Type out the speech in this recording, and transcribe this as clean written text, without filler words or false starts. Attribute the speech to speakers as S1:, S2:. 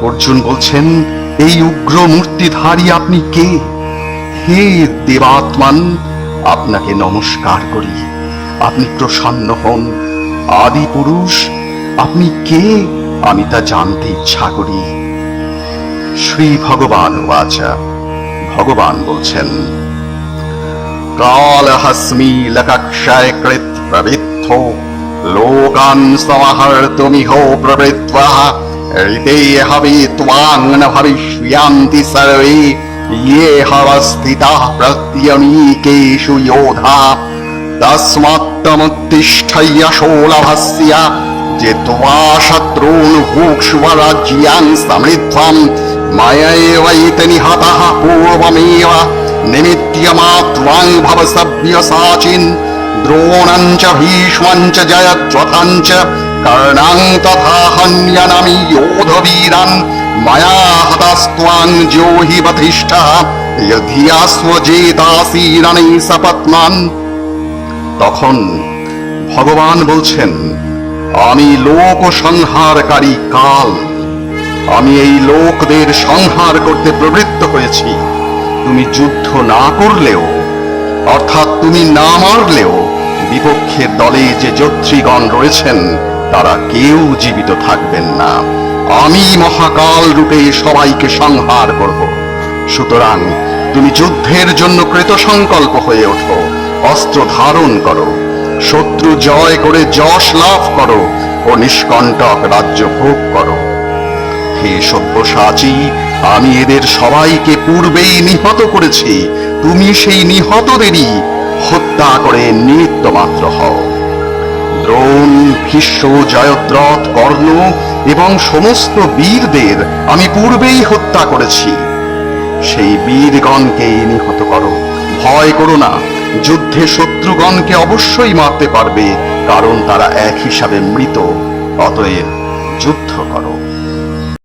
S1: অর্জুন বলছেন, এই উগ্র মূর্তিধারী আপনি কে? হে দেবাত্মান, আপনাকে নমস্কার করি। আপনি প্রসন্ন হন। আদি পুরুষ, আপনি কে আমি তা জানতে ইচ্ছা করি। শ্রী ভগবান বাচা। ভগবান বলছেন, কালহস্মি লকক্ষয় কৃত প্রবৃদ্ধ লোকান সমাহর্তুমিহ প্রবৃত্তঃ ঋতে হবি ত্বাং ন ভবিষ্যান্তি সর্বে ये हवस्थिताः प्रत्यनीकेषु योधा तस्मात्तमुत्तिष्ठ यशो लभस्य जित्वा शत्रून् भुक्ष्व राज्यान् समृद्ध्वम् मयैवैति निहतः पूर्वमेव निमित्यमात्वां भव सव्यसाचिन् द्रोणं च भीष्मं च जयद्रथं च कर्णं तथा हन्यनमि योधवीरान् मया हतस्त्वां जोहि वधिष्ठः यधियास्व जेतासि रणे सपत्नान्। তখন ভগবান বলছেন, আমি লোক সংহারকারী কাল। আমি এই লোকদের সংহার করতে প্রবৃত্ত হয়েছি। তুমি যুদ্ধ না করলেও, অর্থাৎ তুমি না মারলেও, বিপক্ষের দলে যে যোদ্ধৃগণ রয়েছেন তারা কেউ জীবিত থাকবেন না। আমি মহাকাল রূপে সবাইকে সংহার করব। সুতরাং তুমি যুদ্ধের জন্য কৃতসংকল্প হয়ে ওঠো, অস্ত্র ধারণ করো, শত্রু জয় করে যশ লাভ করো ও নিষ্কণ্টক রাজ্য ভোগ করো। হে সব্যসাচী, আমি এদের সবাইকে পূর্বেই নিহত করেছি। তুমি সেই নিহতদেরই হত্যা করে নিমিত্ত মাত্র হও। দ্রোণ, ভীষ্ম, জয়দ্রথ, কর্ণ এবং সমস্ত বীরদের আমি পূর্বেই হত্যা করেছি। সেই বীরগণকে নিহত করো। ভয় করো না, যুদ্ধে শত্রুগণকে অবশ্যই মারতে পারবে, কারণ তারা এক হিসাবে মৃত। অতএব যুদ্ধ করো।